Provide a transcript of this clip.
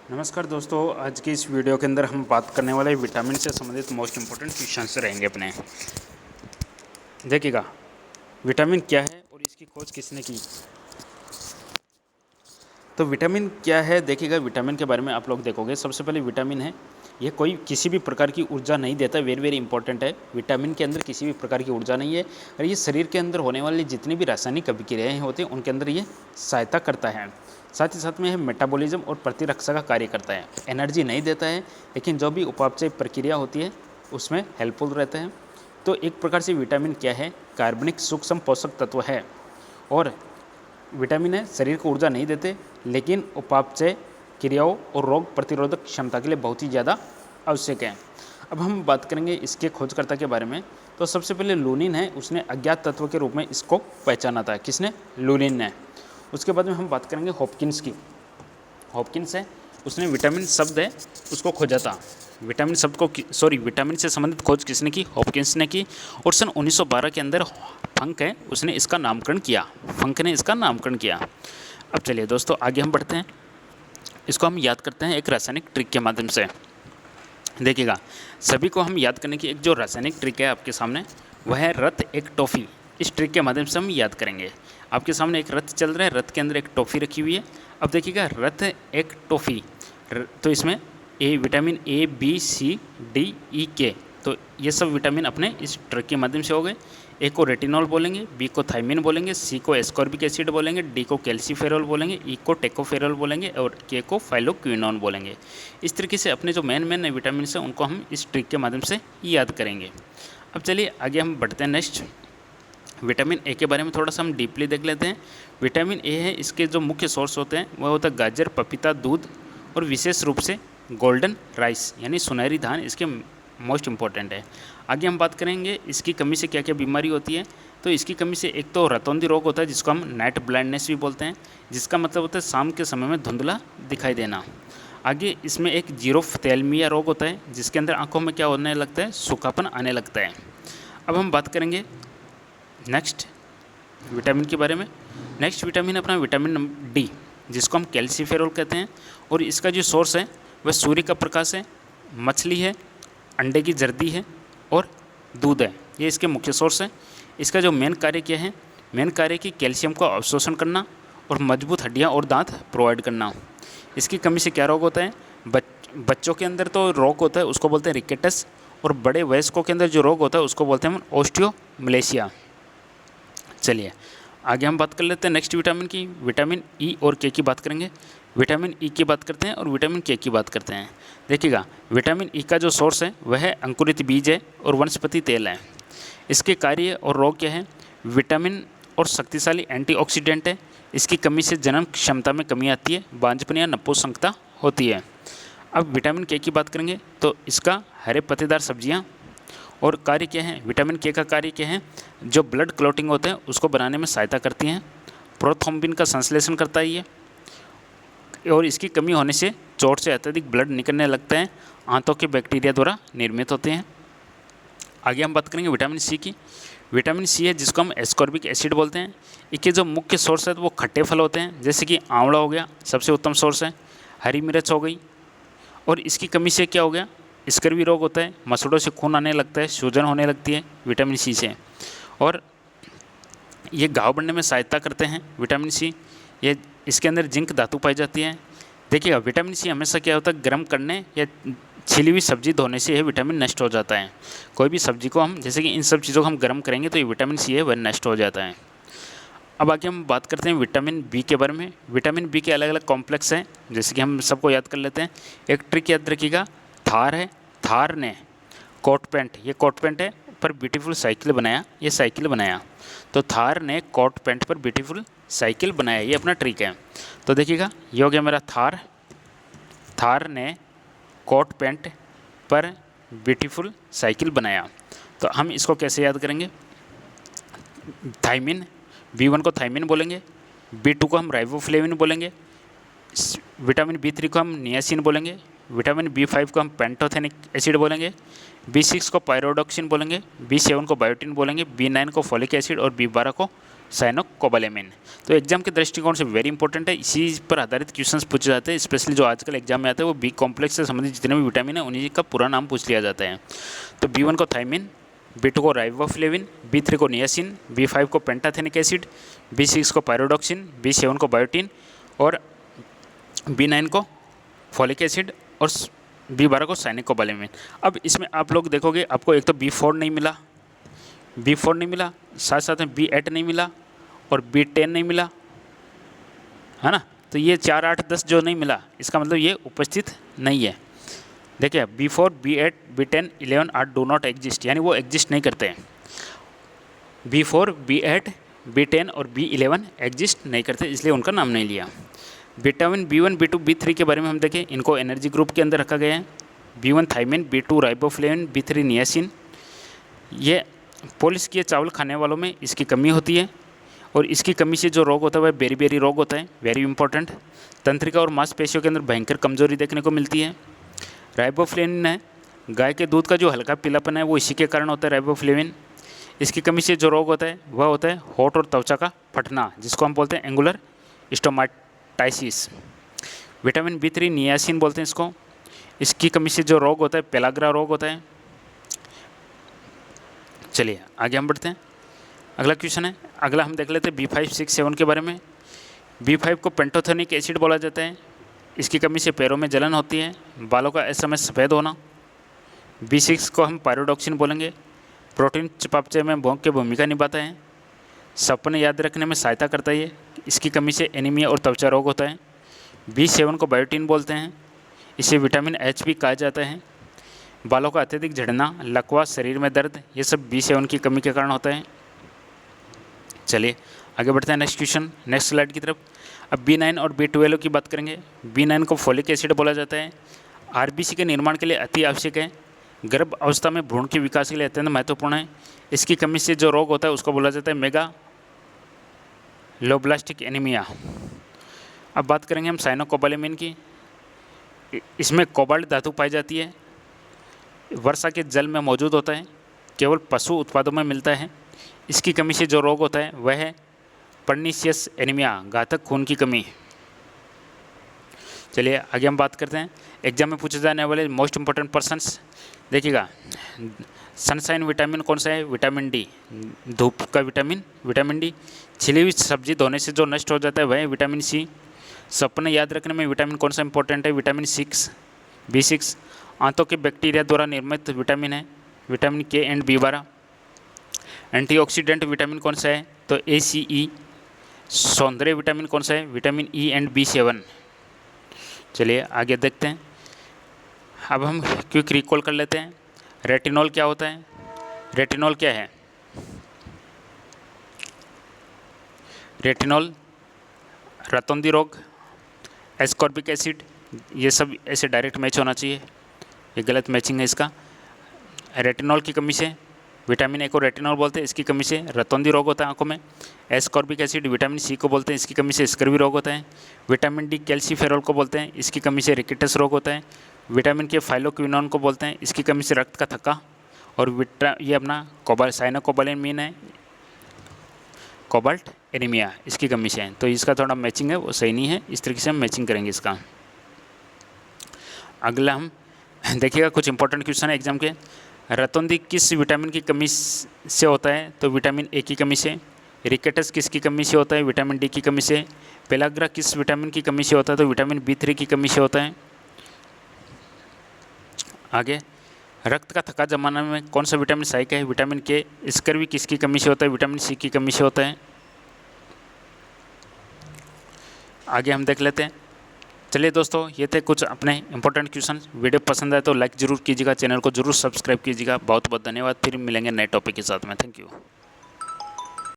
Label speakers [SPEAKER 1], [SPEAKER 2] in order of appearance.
[SPEAKER 1] नमस्कार दोस्तों, आज की इस वीडियो के अंदर हम बात करने वाले विटामिन से संबंधित मोस्ट इम्पोर्टेंट क्वेश्चंस रहेंगे अपने। देखिएगा, विटामिन क्या है और इसकी खोज किसने की। तो विटामिन क्या है, देखिएगा विटामिन के बारे में आप लोग देखोगे। सबसे पहले विटामिन है, ये कोई किसी भी प्रकार की ऊर्जा नहीं देता। वेरी इंपॉर्टेंट है, विटामिन के अंदर किसी भी प्रकार की ऊर्जा नहीं है और ये शरीर के अंदर होने वाली जितनी भी रासायनिक अभिक्रियाएँ होती हैं उनके अंदर ये सहायता करता है। साथ ही साथ में यह मेटाबॉलिज्म और प्रतिरक्षा का कार्य करता है। एनर्जी नहीं देता है, लेकिन जो भी उपापचय प्रक्रिया होती है उसमें हेल्पफुल रहता है। तो एक प्रकार से विटामिन क्या है, कार्बनिक सूक्ष्म पोषक तत्व है। और विटामिन है, शरीर को ऊर्जा नहीं देते, लेकिन उपापचय क्रियाओं और रोग प्रतिरोधक क्षमता के लिए बहुत ही ज़्यादा आवश्यक है। अब हम बात करेंगे इसके खोजकर्ता के बारे में। तो सबसे पहले लूनिन है, उसने अज्ञात तत्व के रूप में इसको पहचाना था। किसने? लूनिन ने। उसके बाद में हम बात करेंगे हॉपकिंस की। हॉपकिंस है, उसने विटामिन शब्द है उसको खोजा था। विटामिन शब्द को विटामिन से संबंधित खोज किसने की? हॉपकिंस ने की। और सन 1912 के अंदर फंक है, उसने इसका नामकरण किया। फंक ने इसका नामकरण किया। अब चलिए दोस्तों आगे हम बढ़ते हैं। इसको हम याद करते हैं एक रासायनिक ट्रिक के माध्यम से। देखिएगा, सभी को हम याद करने की एक जो रासायनिक ट्रिक है आपके सामने, वह है रत एक टॉफ़ी। इस ट्रिक के माध्यम से हम याद करेंगे। आपके सामने एक रथ चल रहा है, रथ के अंदर एक टॉफ़ी रखी हुई है। अब देखिएगा, रथ एक टॉफ़ी, तो इसमें vitamin A B C D E K, तो ये सब विटामिन अपने इस ट्रिक के माध्यम से हो गए। ए को रेटिनॉल बोलेंगे, बी को थायमिन बोलेंगे, सी को एस्कॉर्बिक एसिड बोलेंगे, डी को कैल्सीफेरॉल बोलेंगे, ई को टेकोफेरॉल बोलेंगे और के को फाइलोक्विनोन बोलेंगे। इस तरीके से अपने जो मेन विटामिन हैं उनको हम इस ट्रिक के माध्यम से याद करेंगे। अब चलिए आगे हम बढ़ते हैं। नेक्स्ट, विटामिन ए के बारे में थोड़ा सा हम डीपली देख लेते हैं। विटामिन ए है, इसके जो मुख्य सोर्स होते हैं वह होता है गाजर, पपीता, दूध और विशेष रूप से गोल्डन राइस यानी सुनहरी धान इसके मोस्ट इम्पॉर्टेंट है। आगे हम बात करेंगे इसकी कमी से क्या क्या बीमारी होती है। तो इसकी कमी से एक तो रतौंधी रोग होता है, जिसको हम नाइट ब्लाइंडनेस भी बोलते हैं, जिसका मतलब होता है शाम के समय में धुंधला दिखाई देना। आगे इसमें एक जीरोफ्थैल्मिया रोग होता है, जिसके अंदर आंखों में क्या होने लगता है, सूखापन आने लगता है। अब हम बात करेंगे नेक्स्ट विटामिन के बारे में। नेक्स्ट विटामिन अपना विटामिन डी, जिसको हम कैल्सीफेरॉल कहते हैं। और इसका जो सोर्स है वह सूर्य का प्रकाश है, मछली है, अंडे की जर्दी है और दूध है। ये इसके मुख्य सोर्स हैं। इसका जो मेन कार्य क्या है, मेन कार्य कि कैल्शियम को अवशोषण करना और मजबूत हड्डियां और दांत प्रोवाइड करना। इसकी कमी से क्या रोग होता है, बच्चों के अंदर तो रोग होता है उसको बोलते हैं रिकेटस, और बड़े वयस्कों के अंदर जो रोग होता है उसको बोलते हैं हम ऑस्टियोमलेशिया। चलिए आगे हम बात कर लेते हैं नेक्स्ट विटामिन की। विटामिन ई और के की बात करेंगे। विटामिन ई की बात करते हैं और विटामिन के की बात करते हैं। देखिएगा, विटामिन ई का जो सोर्स है वह है अंकुरित बीज है और वनस्पति तेल है। इसके कार्य और रोग क्या है, विटामिन और शक्तिशाली एंटीऑक्सीडेंट है। इसकी कमी से जन्म क्षमता में कमी आती है, बांझपन या नपुंसकता होती है। अब विटामिन के की बात करेंगे तो इसका हरे पत्तेदार सब्जियां। और कार्य क्या है, विटामिन के का कार्य क्या है, जो ब्लड क्लॉटिंग होते हैं उसको बनाने में सहायता करती हैं। प्रोथ्रोम्बिन का संश्लेषण करता है ये। और इसकी कमी होने से चोट से अत्यधिक ब्लड निकलने लगता है, आंतों के बैक्टीरिया द्वारा निर्मित होते हैं। आगे हम बात करेंगे विटामिन सी की। विटामिन सी है, जिसको हम एस्कॉर्बिक एसिड बोलते हैं। इसके जो मुख्य सोर्स है वो खट्टे फल होते हैं, जैसे कि आंवला हो गया, सबसे उत्तम सोर्स है। हरी मिर्च हो गई। और इसकी कमी से क्या हो गया, स्कर्वी रोग होता है, मसूड़ों से खून आने लगता है, सूजन होने लगती है विटामिन सी से। और ये घाव बढ़ने में सहायता करते हैं विटामिन सी। ये इसके अंदर जिंक धातु पाई जाती है। देखिएगा, विटामिन सी हमेशा क्या होता है, गर्म करने या छिली हुई सब्जी धोने से यह विटामिन नष्ट हो जाता है। कोई भी सब्जी को हम, जैसे कि इन सब चीज़ों को हम गर्म करेंगे तो ये विटामिन सी है वह नष्ट हो जाता है। अब आगे हम बात करते हैं विटामिन बी के बारे में। विटामिन बी के अलग अलग कॉम्प्लेक्स हैं, जैसे कि हम सबको याद कर लेते हैं। एक ट्रिक याद रखिएगा, थार है, थार ने कोट पैंट, ये कोट पैंट है पर ब्यूटीफुल साइकिल बनाया, ये साइकिल बनाया। तो थार ने कोट पैंट पर ब्यूटीफुल साइकिल बनाया, ये अपना ट्रिक है। तो देखिएगा, ये हो गया मेरा थार। थार ने कोट पैंट पर ब्यूटीफुल साइकिल बनाया। तो हम इसको कैसे याद करेंगे, थाइमिन, B1 को थाइमिन बोलेंगे, B2 को हम राइबोफ्लेविन बोलेंगे, विटामिन B3 को हम नियासिन बोलेंगे, विटामिन B5 को हम पेंटोथेनिक एसिड बोलेंगे, B6 को पायरोडॉक्सिन बोलेंगे, B7 को बायोटिन बोलेंगे, B9 को फॉलिक एसिड और B12 को साइनोकोबालेमिन। तो एग्जाम के दृष्टिकोण से वेरी इंपॉर्टेंट है, इसी पर आधारित क्वेश्चंस पूछे जाते हैं। स्पेशली जो आजकल एग्जाम में आते हैं वो बी कॉम्प्लेक्स से संबंधित जितने भी विटामिन है उन्हीं का पूरा नाम पूछ लिया जाता है। तो B1 को थायमिन, B2 को राइबोफ्लेविन, B3 को नियासिन, B5 को पेंटाथेनिक एसिड, B6 को पायरोडॉक्सिन, B7 को बायोटिन और B9 को फॉलिक एसिड और B12 को साइनोकोबालेमिन। अब इसमें आप लोग देखोगे आपको एक तो B4 नहीं मिला, साथ साथ में B8 नहीं मिला और B10 नहीं मिला, है ना। तो ये 4, 8, 10 जो नहीं मिला इसका मतलब ये उपस्थित नहीं है। देखिए B4, B8, B10, 11 are do not exist, यानी वो एग्जिस्ट नहीं करते हैं। B4, B8, B10 और B11 एग्जिस्ट नहीं करते, इसलिए उनका नाम नहीं लिया। विटामिन B1, B2, B3 के बारे में हम देखें, इनको एनर्जी ग्रुप के अंदर रखा गया है। B1 thiamine, B2 riboflavin, B3 niacin. ये पॉलिश किए चावल खाने वालों में इसकी कमी होती है और इसकी कमी से जो रोग होता है वह बेरी रोग होता है, वेरी इंपॉर्टेंट। तंत्रिका और मांसपेशियों के अंदर भयंकर कमजोरी देखने को मिलती है। राइबोफ्लेविन है, गाय के दूध का जो हल्का पीलापन है वो इसी के कारण होता है राइबोफ्लेविन। इसकी कमी से जो रोग होता है वह होता है होठ और त्वचा का फटना, जिसको हम बोलते हैं एंगुलर स्टोमाटाइसिस। विटामिन B3 नियासिन बोलते हैं इसको, इसकी कमी से जो रोग होता है पेलाग्रा रोग होता है। चलिए आगे हम बढ़ते हैं, अगला क्वेश्चन है, अगला हम देख लेते हैं B5, 6, 7 के बारे में। B5 को पेंटोथेनिक एसिड बोला जाता है, इसकी कमी से पैरों में जलन होती है, बालों का इस समय सफ़ेद होना। B6 को हम पायरोडॉक्सिन बोलेंगे, प्रोटीन चयापचय में की भूमिका निभाता है, सपने याद रखने में सहायता करता है, इसकी कमी से एनीमिया और त्वचा रोग होता है। B7 को बायोटिन बोलते हैं, इसे विटामिन H भी कहा जाता है। बालों का अत्यधिक झड़ना, लकवा, शरीर में दर्द, ये सब B7 की कमी के कारण होता है। चलिए आगे बढ़ते हैं नेक्स्ट क्वेश्चन, नेक्स्ट स्लाइड की तरफ। अब B9 और B12 की बात करेंगे। B9 को फॉलिक एसिड बोला जाता है, RBC के निर्माण के लिए अति आवश्यक है, गर्भ अवस्था में भ्रूण के विकास के लिए अत्यंत महत्वपूर्ण है। इसकी कमी से जो रोग होता है उसको बोला जाता है मेगा लोब्लास्टिक एनीमिया। अब बात करेंगे हम साइनोकोबालेमिन की। इसमें कोबाल्ट धातु पाई जाती है, वर्षा के जल में मौजूद होता है, केवल पशु उत्पादों में मिलता है। इसकी कमी से जो रोग होता है वह है पर्नीशियस एनीमिया, घातक खून की कमी। चलिए आगे हम बात करते हैं एग्जाम में पूछे जाने वाले मोस्ट इंपॉर्टेंट पर्सन्स। देखिएगा सनशाइन विटामिन कौन सा है, विटामिन डी, धूप का विटामिन डी। छिली हुई सब्जी धोने से जो नष्ट हो जाता है वह है विटामिन सी। सपने याद रखने में विटामिन कौन सा इंपॉर्टेंट है, विटामिन B6। आंतों के बैक्टीरिया द्वारा निर्मित विटामिन है vitamin K and B12। Antioxidant vitamin कौन सा है, तो ACE। सौंदर्य विटामिन कौन सा है, विटामिन E एंड B7। चलिए आगे देखते हैं। अब हम क्विक रिकॉल कर लेते हैं। रेटिनॉल क्या होता है, रेटिनॉल क्या है, रेटिनॉल रतौंधी रोग, एस्कॉर्बिक एसिड, ये सब ऐसे डायरेक्ट मैच होना चाहिए, ये गलत मैचिंग है इसका। रेटिनॉल की कमी से विटामिन A को रेटिनॉल बोलते हैं, इसकी कमी से रतौंधी रोग होता है आंखों में। एस्कॉर्बिक एसिड विटामिन C को बोलते हैं, इसकी कमी से स्कर्वी रोग होता है। विटामिन D कैल्सीफेरॉल को बोलते हैं, इसकी कमी से रिकेटस रोग होता है। विटामिन K फाइलोक्विनोन को बोलते हैं, इसकी कमी से रक्त का थक्का। और ये अपना साइनोकोबालेमिन है, कोबाल्ट एनीमिया, इसकी कमी से है। तो इसका थोड़ा मैचिंग है वो सही नहीं है, इस तरीके से हम मैचिंग करेंगे इसका। अगला हम देखिएगा कुछ इंपॉर्टेंट क्वेश्चन है एग्जाम के। रतौंधी किस विटामिन की कमी से होता है, तो विटामिन A की कमी से। रिकेटस किसकी कमी से होता है, विटामिन D की कमी से। पेलाग्रा किस विटामिन की कमी से होता है, तो विटामिन B3 की कमी से होता है। आगे रक्त का थक्का जमाने में कौन सा विटामिन सहायक है, विटामिन K। स्कर्वी किसकी कमी से होता है, विटामिन C की कमी से होता है। आगे हम देख लेते हैं। चलिए दोस्तों, ये थे कुछ अपने इंपॉर्टेंट क्वेश्चन। वीडियो पसंद आए तो लाइक ज़रूर कीजिएगा, चैनल को जरूर सब्सक्राइब कीजिएगा। बहुत बहुत धन्यवाद, फिर मिलेंगे नए टॉपिक के साथ में। Thank you.